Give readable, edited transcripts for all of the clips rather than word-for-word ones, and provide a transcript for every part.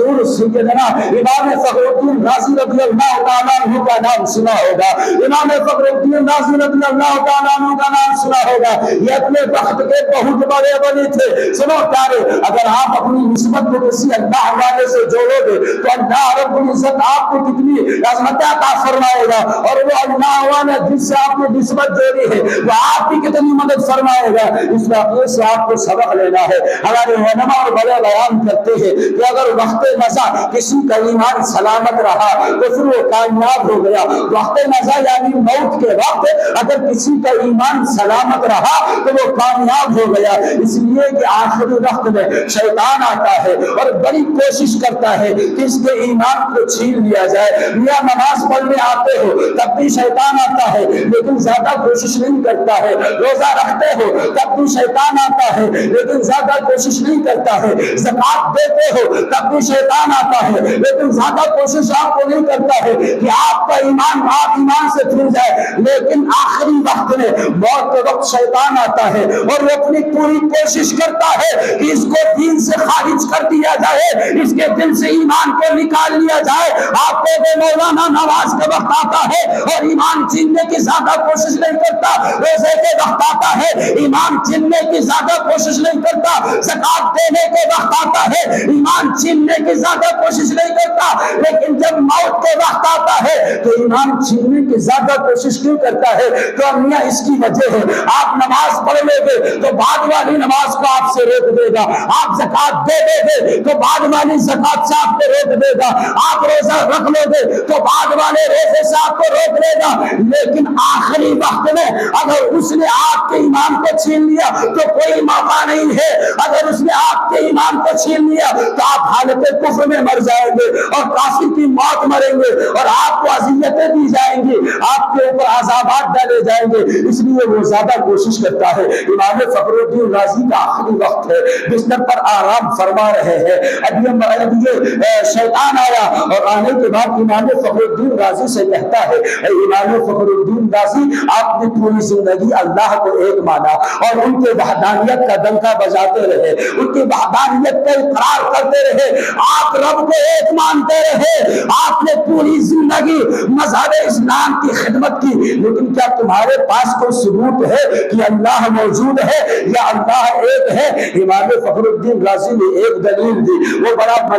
ضرور سیدنا امام فخر الدین رازی رضی اللہ تعالیٰ عنہ کا نام سنا ہوگا. امام فخر الدین رازی رضی اللہ تعالیٰ عنہ کا نام سنا ہوگا. یہ اپنے وقت کے بہت بڑے ولی تھے. سنو پیارے، اگر آپ اپنی نسبت کو کسی اللہ والے سے جوڑو گے تو اللہ رب العزت آپ کو کتنی عظمت عطا فرمائے گا، اور وہ اللہ والا جس سے آپ نے نسبت جوڑی ہے وہ آپ کی کتنی مدد فرمائے گا. اس واقعے سے آپ کو سبق لینا ہے. ہمارے علماء اور بڑے بیان کرتے ہیں کہ اگر وقت نزا کسی کا ایمان سلامت رہا تو پھر وہ کامیاب ہو گیا. وقت نزا یعنی موت کے وقت اگر کسی کا ایمان سلامت رہا تو وہ کامیاب ہو گیا. اس لیے کہ آخری وقت میں شیطان آتا ہے اور بڑی کوشش کرتا ہے کہ اس کے ایمان کو چھین لیا جائے. یا نماز پڑھنے آتے ہو تب بھی شیطان آتا ہے لیکن زیادہ کوشش نہیں کرتا ہے. روزہ رکھتے ہو تب بھی شیطان آتا ہے لیکن زیادہ کوشش نہیں کرتا ہے. زکات دیتے ہو تب بھی شیطان آتا ہے لیکن زیادہ کوشش آپ کو نہیں کرتا ہے کہ آپ کا ایمان سے پھر جائے. لیکن آخری وقت میں موت کے وقت شیطان آتا ہے اور وہ اپنی پوری کوشش کرتا ہے کہ اس کو دین سے خارج کر دیا جائے, اس کے دل سے ایمان کو نکال لیا جائے. آپ کو مولانا نماز کا وقت آتا ہے اور ایمان چھیننے کی زیادہ کوشش نہیں کرتا. روزے کے وقت آتا ہے ایمان چھیننے کی زیادہ کوشش نہیں کرتا. زکات دینے کے وقت آتا ہے ایمان چھیننے کی زیادہ کوشش نہیں کرتا. لیکن جب موت کے وقت آتا ہے تو ایمان چھیننے کی زیادہ کوشش کیوں کرتا ہے؟ تو میاں اس کی وجہ ہے آپ نماز پڑھ لیں گے تو بعد والی نماز کو آپ سے روک دے گا. آپ زکات دے دیں گے تو بعد والی زکات سے آپ کو روک دے گا. آپ روزہ رکھ لو گے تو بعد والے روزے سے آپ کو روک دے گا. لیکن آخری وقت میں اگر اس نے آپ کے ایمان کو چھین لیا تو کوئی موقع نہیں ہے. اگر اس نے آپ کے ایمان کو چھین لیا تو آپ حالت کفر میں مر جائیں گے اور کافر کی موت مریں گے اور آپ کو اذیتیں دی جائیں گی, آپ کے اوپر عذابات ڈالے جائیں گے. اس لیے وہ زیادہ کوشش کرتا ہے. امام فخر الدین رازی کا آخری وقت ہے, بستر پر آرام فرما رہے ہیں. ابھی شیطان آیا اور آنے کے بعد امام فخر الدین رازی سے کہتا ہے, اے امام فخر الدین رازی, آپ نے پوری زندگی اللہ کو ایک مانا اور ان کے وحدانیت کا ڈنکا بجاتے رہے, ان کی وحدانیت کا اقرار کرتے رہے, آپ رب کو ایک مانتے رہے. آپ نے پوری زندگی مذہب اسلام کی خدمت کی. لیکن کیا تمہارے پاس کوئی ثبوت ہے کہ اللہ موجود ہے یا اللہ ایک ہے؟ امام فخر الدین رازی نے ایک دلیل دی. وہ بہت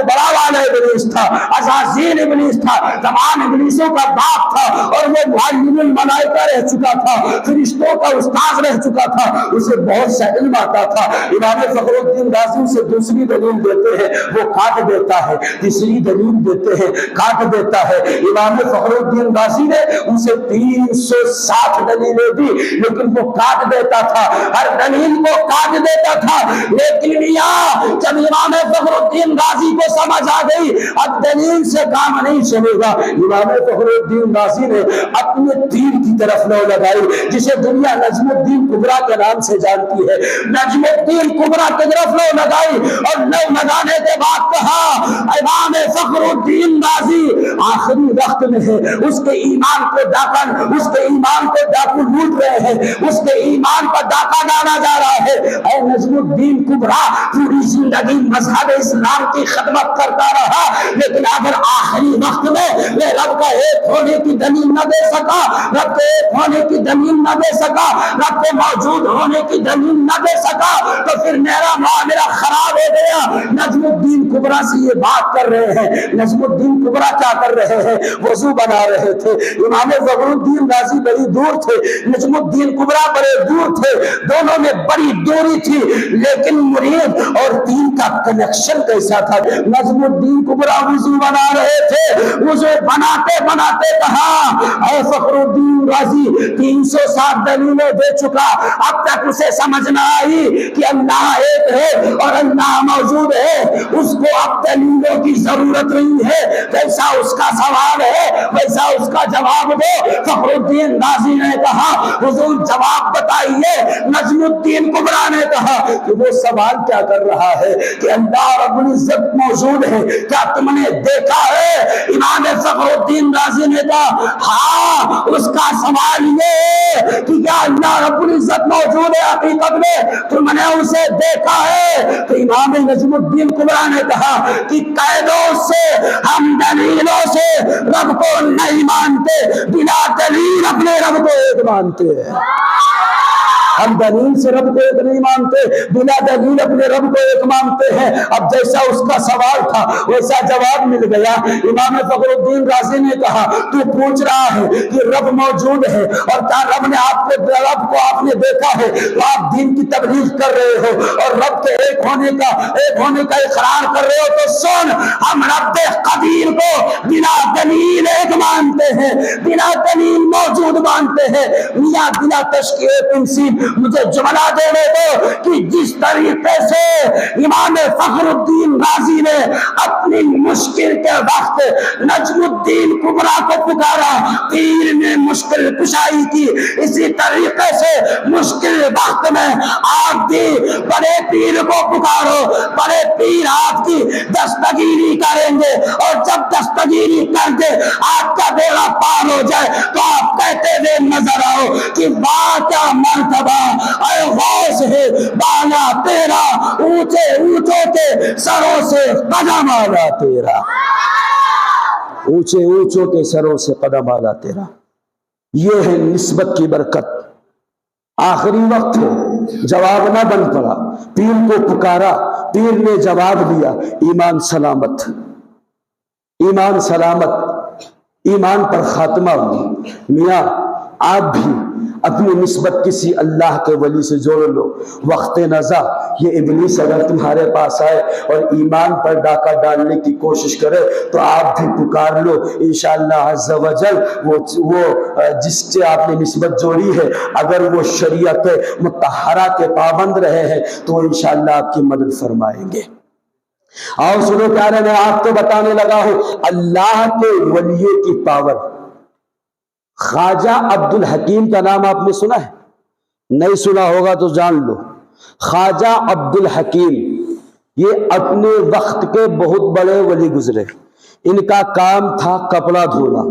بڑا والا ابلیس تھا, عزازیل ابلیس تھا, تمام ابلیسوں کا باپ تھا اور وہ معلم الملائکہ رہ چکا تھا, فرشتوں کا استاد رہ چکا تھا, اسے بہت سا علم آتا تھا. امام فخر الدین رازی سے دوسری دلیل دیتے ہیں, وہ کاٹ دیتا ہے. تیسری دلیل دیتے ہیں, کاٹ دیتا ہے. امام فخر الدین رازی نے اسے 360 دلیلیں دی لیکن وہ کاٹ دیتا تھا, ہر دلیل کو کاٹ دیتا تھا. لیکن جب امام فخر الدین رازی کو سمجھ آ گئی اب دلیل سے کام نہیں چلے گا, امام فخر الدین رازی نے اپنے تیر کی طرف لو لگائی, جسے دنیا نجم الدین کبریٰ کے نام سے جانتی ہے. نجم الدین کبریٰ کی طرف لو لگائی اور لو لگانے کے بعد کہا, امام فخر الدین رازی آخری وقت میں ہے, اس کے ایمان کو ڈاکو لوٹ رہے ہیں, اس کے ایمان پر ڈاکہ ڈالا جا رہا ہے. اے نجم الدین کبریٰ, پوری زندگی مذہب اسلام کی خدمت کرتا رہا لیکن اگر آخری وقت میں میں رب کا ایک ہونے کی دلیل نہ دے سکا, رب کے ایک ہونے کی دلیل نہ دے سکا, رب کے موجود ہونے کی دلیل نہ دے سکا تو پھر میرا معاملہ خراب ہو گیا. نجم الدین کبریٰ سے یہ بات کر رہے ہیں. نجم الدین کبریٰ کیا کر رہے ہیں؟ وضو بنا رہے تھے. امام فخر الدین رازی بڑی دور تھے, نجم الدین کبریٰ بڑے دور تھے, دونوں میں بڑی دوری تھی لیکن مرید اور دین کا کنیکشن کیسا تھا. نجم الدین کبریٰ وضو بنا رہے تھے, وضو بناتے بناتے کہا, اے فخر الدین رازی 360 دلیلیں دے چکا, اب تک اسے سمجھ نہ آئی کہ اللہ ایک ہے اور اللہ موجود ہے. اس کو اب دلیلوں کی ضرورت نہیں ہے, جیسا اس کا سوال ہے ویسا اس کا جواب دو. فخر الدین رازی نے کہا, حضور جواب بتائیے. نجم الدین کبریٰ نے کہا کہ وہ سوال کیا کر رہا ہے کہ اللہ رب العزت موجود ہے, کیا تم نے دیکھا ہے؟ امام فخر الدین رازی نے کہا ہاں, اس کا سوال یہ کہ کیا اللہ رب العزت موجود ہے حقیقت میں, تم نے اسے دیکھا ہے؟ تو امام نجم الدین کبریٰ اللہ نے کہا کہ قیدوں سے ہم دلیلوں سے رب کو نہیں مانتے، بنا دلیل اپنے رب کو ایک مانتے ہیں۔ ہم دلیل سے رب کو ایک نہیں مانتے، بنا دلیل اپنے رب کو ایک مانتے ہیں۔ اب جیسا اس کا سوال تھا ویسا جواب مل گیا۔ امام فخر الدین رازی نے کہا تو پوچھ رہا ہے کہ رب موجود ہے اور کیا رب کو آپ نے دیکھا ہے تو آپ دین کی تبلیغ کر رہے ہو اور رب کے ایک ہونے کا اقرار کر رہے ہو، تو سن، ہم رب قدیر کو بنا دلیل ایک مانتے ہیں، بنا دلیل موجود مانتے ہیں۔ میاں بنا تشکیل تنصیب مجھے جملہ دینے دو کہ جس طریقے سے امام فخر الدین رازی نے اپنی مشکل کے وقت نجم الدین کبریٰ کو پکارا، پیر نے مشکل کشائی کی، اسی طریقے سے مشکل وقت میں آپ بھی بڑے پیر کو پکارو، بڑے پیر آپ کی دستگیری کریں گے، اور جب دستگیری کر کے آپ کا بیڑا پار ہو جائے تو آپ کہتے ہوئے نظر آؤ کہ واہ کیا مرتبہ اے غوث ہے بالا تیرا، اونچے اونچوں کے سروں سے قدم آلا تیرا، اونچے اونچوں کے سروں سے قدم آلا تیرا۔ یہ ہے نسبت کی برکت۔ آخری وقت ہے، جواب نہ بن پڑا، پیر کو پکارا، پیر نے جواب دیا، ایمان سلامت، ایمان سلامت، ایمان پر خاتمہ ہوئی۔ میاں آپ بھی اپنی نسبت کسی اللہ کے ولی سے جوڑ لو۔ وقت نزا یہ ابلیس اگر تمہارے پاس آئے اور ایمان پر ڈاکہ ڈالنے کی کوشش کرے تو آپ بھی پکار لو، انشاءاللہ عز و جل وہ جس سے آپ نے نسبت جوڑی ہے اگر وہ شریعت مطہرہ کے پابند رہے ہیں تو انشاءاللہ آپ کی مدد فرمائیں گے۔ آؤ سنو پیارے، میں آپ کو بتانے لگا ہوں اللہ کے ولیوں کی پاور۔ خواجہ عبد الحکیم کا نام آپ نے سنا ہے؟ نہیں سنا ہوگا تو جان لو۔ خواجہ عبد الحکیم یہ اپنے وقت کے بہت بڑے ولی گزرے۔ ان کا کام تھا کپڑا دھونا۔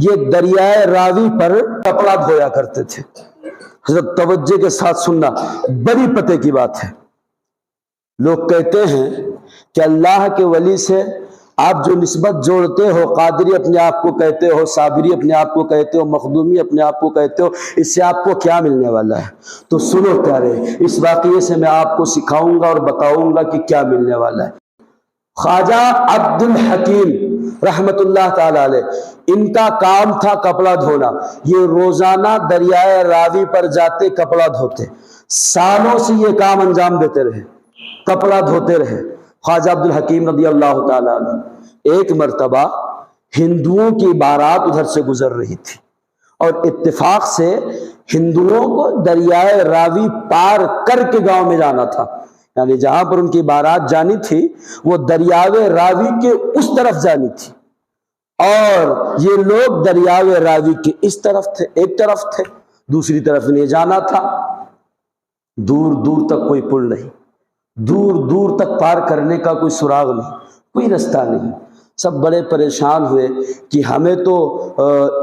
یہ دریائے راوی پر کپڑا دھویا کرتے تھے۔ حضرت توجہ کے ساتھ سننا، بڑی پتے کی بات ہے۔ لوگ کہتے ہیں کہ اللہ کے ولی سے آپ جو نسبت جوڑتے ہو، قادری اپنے آپ کو کہتے ہو، صابری اپنے آپ کو کہتے ہو، مخدومی اپنے آپ کو کہتے ہو، اس سے آپ کو کیا ملنے والا ہے؟ تو سنو پیارے، اس واقعے سے میں آپ کو سکھاؤں گا اور بتاؤں گا کہ کیا ملنے والا ہے۔ خواجہ عبد الحکیم رحمت اللہ تعالی علیہ، ان کا کام تھا کپڑا دھونا۔ یہ روزانہ دریائے راوی پر جاتے کپڑا دھوتے، سالوں سے یہ کام انجام دیتے رہے، کپڑا دھوتے رہے۔ خواجہ عبد الحکیم رضی اللہ تعالیٰ عنہ، ایک مرتبہ ہندوؤں کی بارات ادھر سے گزر رہی تھی اور اتفاق سے ہندوؤں کو دریائے راوی پار کر کے گاؤں میں جانا تھا، یعنی جہاں پر ان کی بارات جانی تھی وہ دریائے راوی کے اس طرف جانی تھی، اور یہ لوگ دریائے راوی کے اس طرف تھے، ایک طرف تھے، دوسری طرف انہیں جانا تھا۔ دور دور تک کوئی پل نہیں، دور دور تک پار کرنے کا کوئی سراغ نہیں، کوئی رستہ نہیں۔ سب بڑے پریشان ہوئے کہ ہمیں تو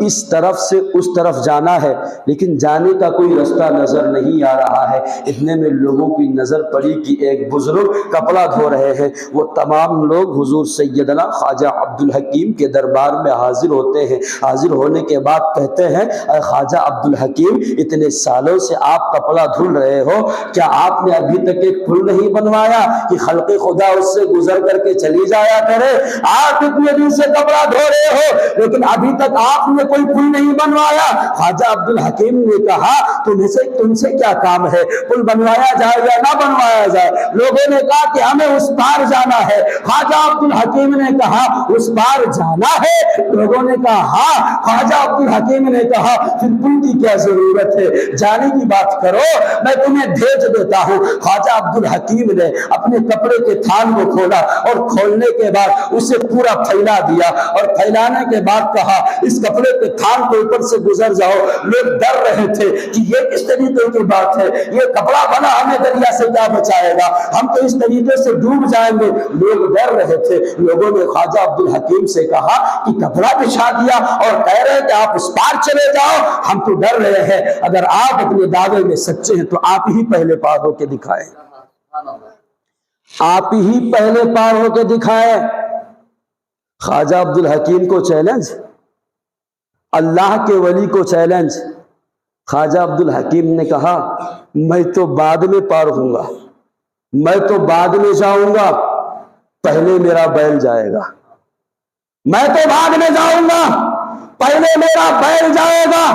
اس طرف سے اس طرف جانا ہے لیکن جانے کا کوئی رستہ نظر نہیں آ رہا ہے۔ اتنے میں لوگوں کی نظر پڑی کہ ایک بزرگ کپڑا دھو رہے ہیں۔ وہ تمام لوگ حضور سیدنا خواجہ عبد الحکیم کے دربار میں حاضر ہوتے ہیں۔ حاضر ہونے کے بعد کہتے ہیں، اے خواجہ عبد الحکیم، اتنے سالوں سے آپ کپڑا دھل رہے ہو، کیا آپ نے ابھی تک ایک پل نہیں بنوایا کہ خلق خدا اس سے گزر کر کے چلی جایا کرے؟ آپ اتنے دن سے کپڑا دھو رہے ہو لیکن ابھی تک آپ نے کوئی پل نہیں بنوایا۔ خواجہ عبد الحکیم نے کہا، تم سے کیا کام ہے، پل بنوایا جائے یا نہ بنوایا جائے؟ لوگوں نے کہا کہ ہمیں اس پار جانا ہے۔ خواجہ عبد الحکیم نے کہا، اس پار جانا ہے؟ لوگوں نے کہا ہاں۔ خواجہ عبد الحکیم نے کہا، پھر پل کی کیا ضرورت ہے، جانے کی بات کرو، میں تمہیں بھیج دیتا ہوں۔ خواجہ عبد الحکیم نے اپنے کپڑے کے تھان کو کھولا اور کھولنے کے بعد اسے پورا پھیلا دیا، اور پھیلانے کے بعد کہا، اس کپڑے کے تھان کے اوپر سے گزر جاؤ۔ لوگ ڈر رہے تھے کہ یہ کس طریقے کی بات ہے، یہ کپڑا بنا ہمیں دریا سے کیا بچائے گا، ہم تو اس طریقے سے ڈوب جائیں گے۔ لوگ ڈر رہے تھے۔ لوگوں نے خواجہ عبد الحکیم سے کہا کہ کپڑا بچھا دیا اور کہہ رہے کہ آپ اس پار چلے جاؤ، ہم تو ڈر رہے ہیں، اگر آپ اپنے دعوے میں سچے ہیں تو آپ ہی پہلے پار ہو کے دکھائیں۔ آپ ہی پہلے پار ہو کے دکھائے۔ خواجہ عبدالحکیم کو چیلنج، اللہ کے ولی کو چیلنج۔ خواجہ عبدالحکیم نے کہا میں تو بعد میں پار ہوں گا، میں تو بعد میں جاؤں گا، پہلے میرا بیل جائے گا، میں تو بعد میں جاؤں گا، پہلے میرا بیل جائے گا۔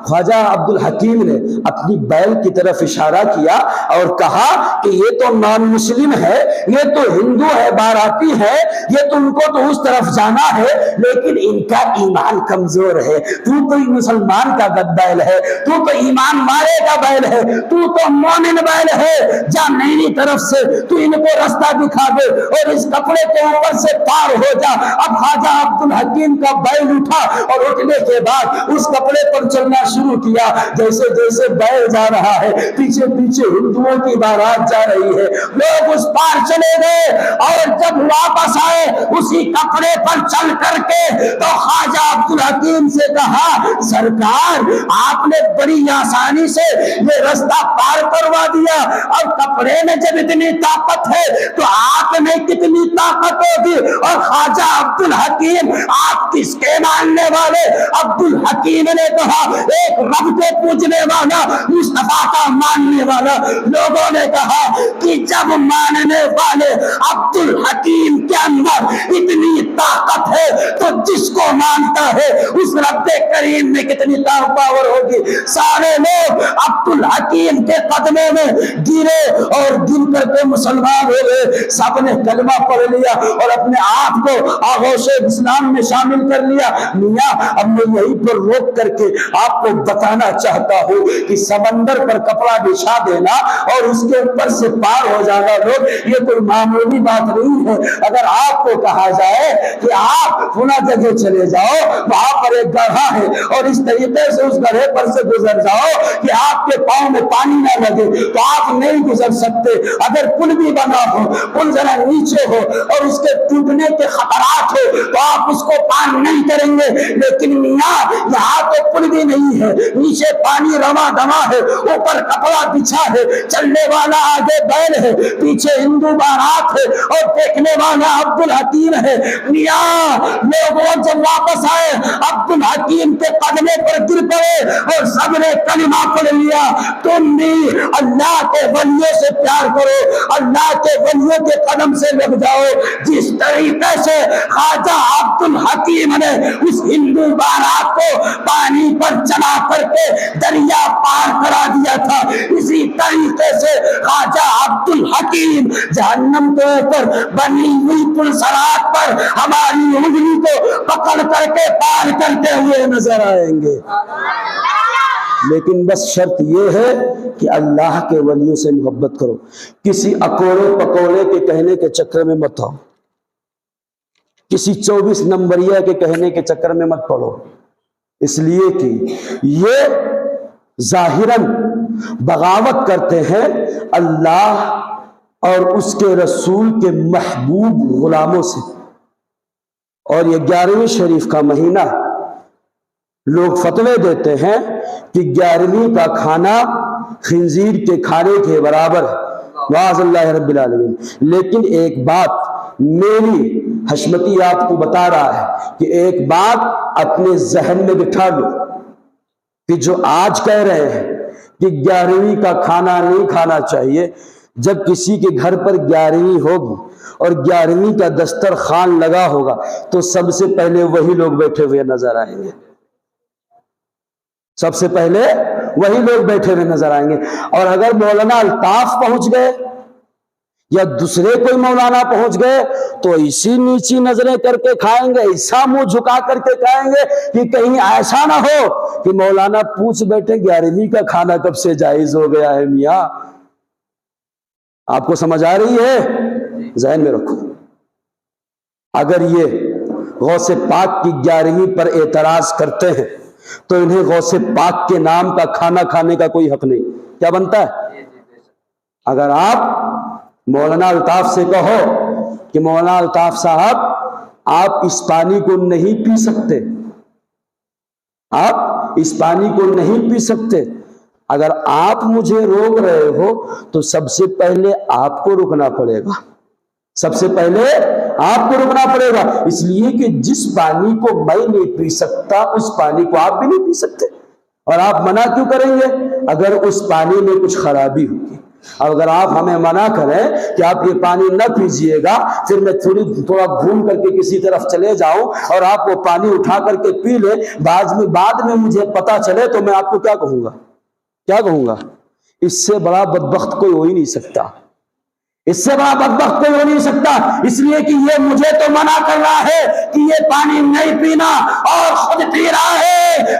خواجہ عبدالحکیم نے اپنی بیل کی طرف اشارہ کیا اور کہا کہ یہ تو نان مسلم ہے، یہ تو ہندو ہے، باراتی ہے، یہ تو ان کو تو اس طرف جانا ہے، لیکن ان کا ایمان کمزور ہے، تو مسلمان کا بیل ہے، تو ایمان مارے کا بیل ہے، تو مومن بیل ہے، جا میری طرف سے تو ان کو راستہ دکھا دے اور اس کپڑے کے اوپر سے پار ہو جا۔ اب خواجہ عبدالحکیم کا بیل اٹھا اور اٹھنے کے بعد اس کپڑے پر چلنا شروع کیا۔ جیسے جیسے بیل جا رہا ہے، پیچھے پیچھے ہندوؤں کی بارات جا رہی ہے، لوگ اس پار چلے گئے اور جب واپس آئے اسی کپڑے پر چل کر کے تو خواجہ عبدالحکیم سے کہا سرکار آپ نے بڑی آسانی سے یہ راستہ پار کروا دیا، اور کپڑے میں جب اتنی طاقت ہے تو آپ میں کتنی طاقت ہوگی۔ اور خواجہ عبدالحکیم آپ کس کے ماننے والے؟ عبدالحکیم نے کہا ایک رب کو پوجنے والا، مصطفیٰ کا ماننے والا۔ لوگوں نے کہا کہ جب ماننے والے عبدالحکیم کے اندر اتنی طاقت ہے تو جس کو مانتا ہے اس رب کریم میں کتنی پاور ہوگی۔ سارے لوگ عبدالحکیم کے قدموں میں گرے اور گر کر کے مسلمان ہو گئے، سب نے کلمہ پڑھ لیا اور اپنے آپ کو آغوش اسلام میں شامل کر لیا۔ میاں اب میں یہیں پر روک کر کے آپ کو بتانا چاہتا ہوں کہ سمندر پر کپڑا بچھا دینا اور اس کے اوپر سے پار ہو جانا لوگ، یہ کوئی معمولی بات نہیں ہے۔ اگر آپ کو کہا جائے کہ آپ فلاں جگہ چلے جاؤ، وہاں پر ایک گڑھا ہے اور اس طریقے سے اس گڑھے پر سے گزر جاؤ کہ آپ کے پاؤں میں پانی نہ لگے، تو آپ نہیں گزر سکتے۔ اگر پل بھی بنا ہو، پل ذرا نیچے ہو اور اس کے ٹوٹنے کے خطرات ہو تو آپ اس کو پار نہیں کریں گے۔ لیکن میاں یہاں تو پل بھی نہیں ہے، نیچے پانی رواں دواں ہے، اوپر کپڑا بچھا ہے، چلنے والا آگے بیل ہے، پیچھے ہندو بارات ہے اور دیکھنے والا عبدالحکیم ہے۔ میاں لوگوں جب واپس آئے عبدالحکیم کے قدمے پر گر پڑے اور سب نے کلمہ پڑھ لیا۔ تم بھی اللہ کے ولیوں سے پیار کرو، اللہ کے ولیوں کے قدم سے لگ جاؤ۔ جس طریقے سے خواجہ عبدالحکیم نے اس ہندو بارات کو پانی پر چلا کر کے دریا پار کرا دیا تھا، اسی طریقے سے خواجہ عبدالحکیم جہنم کے اوپر بنی ہوئی پل صراط پر ہماری انگلی کو پکڑ کر کے پار کرتے ہوئے نظر آئیں گے۔ لیکن بس شرط یہ ہے کہ اللہ کے ولیوں سے محبت کرو، کسی اکوڑے پکوڑے کے کہنے کے چکر میں مت آؤ، کسی 24 نمبریہ کے کہنے کے چکر میں مت پڑو، اس لیے کہ یہ ظاہراً بغاوت کرتے ہیں اللہ اور اس کے رسول کے محبوب غلاموں سے۔ اور یہ 11ویں شریف کا مہینہ، لوگ فتوے دیتے ہیں کہ 11ویں کا کھانا خنزیر کے کھانے کے برابر ہے، معاذ اللہ رب العالمین۔ لیکن ایک بات میری حشمتی آپ کو بتا رہا ہے کہ ایک بات اپنے ذہن میں بٹھا لو کہ جو آج کہہ رہے ہیں کہ 11ویں کا کھانا نہیں کھانا چاہیے، جب کسی کے گھر پر 11ویں ہوگی اور 11ویں کا دسترخوان لگا ہوگا تو سب سے پہلے وہی لوگ بیٹھے ہوئے نظر آئیں گے، سب سے پہلے وہی لوگ بیٹھے ہوئے نظر آئیں گے۔ اور اگر مولانا الطاف پہنچ گئے یا دوسرے کوئی مولانا پہنچ گئے تو اسی نیچی نظریں کر کے کھائیں گے، ایسا منہ جھکا کر کے کھائیں گے کہ کہیں ایسا نہ ہو کہ مولانا پوچھ بیٹھے 11ویں کا کھانا کب سے جائز ہو گیا ہے۔ میاں آپ کو سمجھ آ رہی ہے؟ ذہن میں رکھو، اگر یہ غوث پاک کی 11ویں پر اعتراض کرتے ہیں تو انہیں غوث پاک کے نام کا کھانا کھانے کا کوئی حق نہیں۔ کیا بنتا ہے؟ اگر آپ مولانا الطاف سے کہو کہ مولانا الطاف صاحب آپ اس پانی کو نہیں پی سکتے، آپ اس پانی کو نہیں پی سکتے، اگر آپ مجھے روک رہے ہو تو سب سے پہلے آپ کو رکنا پڑے گا، سب سے پہلے آپ کو رکنا پڑے گا، اس لیے کہ جس پانی کو میں نہیں پی سکتا اس پانی کو آپ بھی نہیں پی سکتے۔ اور آپ منع کیوں کریں گے؟ اگر اس پانی میں کچھ خرابی ہوگی۔ اب اگر آپ ہمیں منع کریں کہ آپ یہ پانی نہ پیجیے گا، پھر میں تھوڑا گھوم کر کے کسی طرف چلے جاؤں اور آپ وہ پانی اٹھا کر کے پی لیں، بعد میں مجھے پتا چلے تو میں آپ کو کیا کہوں گا؟ کیا کہوں گا؟ اس سے بڑا بدبخت کوئی ہو ہی نہیں سکتا، اس سے بڑا بدبخت کوئی ہو نہیں سکتا، اس لیے کہ یہ مجھے تو منع کر رہا ہے کہ یہ پانی نہیں پینا اور خود پی رہا ہے۔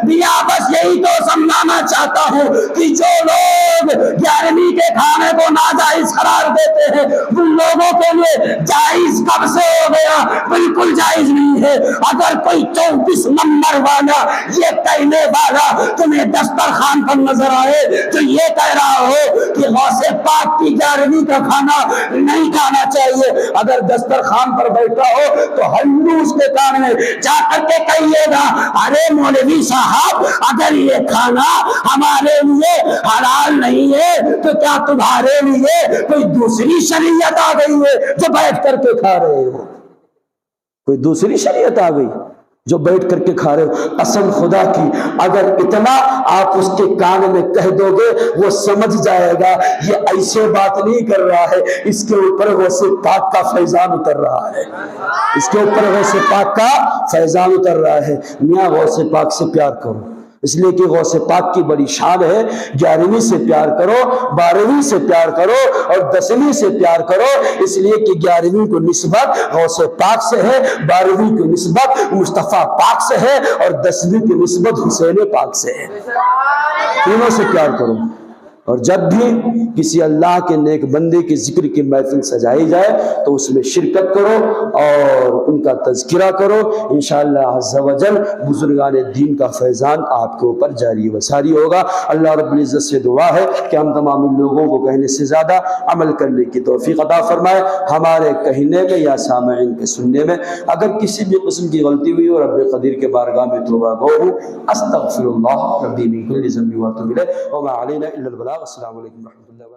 میاں بس یہی تو سمجھانا چاہتا ہوں کہ جو لوگ 11ویں کے کھانے کو ناجائز قرار دیتے ہیں ان لوگوں کے لیے جائز کب سے ہو گیا؟ بالکل جائز نہیں ہے۔ اگر کوئی 24 نمبر والا یہ کہنے والا تمہیں دسترخوان پر نظر آئے تو یہ کہہ رہا ہو کہ غوث پاک کی 11ویں کا کھانا نہیں کھانا چاہیے، اگر دسترخوان پر بیٹھا ہو تو ہلو اس کے کان میں جا کر کے کہیے گا، ارے مولوی صاحب اگر یہ کھانا ہمارے لیے حلال نہیں ہے تو کیا تمہارے لیے کوئی دوسری شریعت آ گئی ہے جو بیٹھ کر کے کھا رہے ہو؟ کوئی دوسری شریعت آ گئی جو بیٹھ کر کے کھا رہے ہو؟ قسم خدا کی اگر اتنا آپ اس کے کان میں کہہ دو گے وہ سمجھ جائے گا یہ ایسے بات نہیں کر رہا ہے، اس کے اوپر غوث پاک کا فیضان اتر رہا ہے، اس کے اوپر غوث پاک کا فیضان اتر رہا ہے۔ میاں غوث پاک سے پیار کرو، اس لیے کہ غوث پاک کی بڑی شان ہے، 11ویں سے پیار کرو، 12ویں سے پیار کرو اور 10ویں سے پیار کرو، اس لیے کہ 11ویں کو نسبت غوث پاک سے ہے، 12ویں کی نسبت مصطفیٰ پاک سے ہے اور 10ویں کی نسبت حسین پاک سے ہے۔ تینوں سے پیار کرو، اور جب بھی کسی اللہ کے نیک بندے کی ذکر کی محفل سجائی جائے تو اس میں شرکت کرو اور ان کا تذکرہ کرو، انشاءاللہ عز و جل بزرگان دین کا فیضان آپ کے اوپر جاری و ساری ہوگا۔ اللہ رب العزت سے دعا ہے کہ ہم تمام لوگوں کو کہنے سے زیادہ عمل کرنے کی توفیق عطا فرمائے۔ ہمارے کہنے میں یا سامعین کے سننے میں اگر کسی بھی قسم کی غلطی ہوئی اور رب قدیر کے بارگاہ میں توبہ گو ہوں، استغفر اللہ ربی من کل ذنب واتوب الیہ وما علینا الا البلاغ۔ السلام علیکم ورحمۃ اللہ۔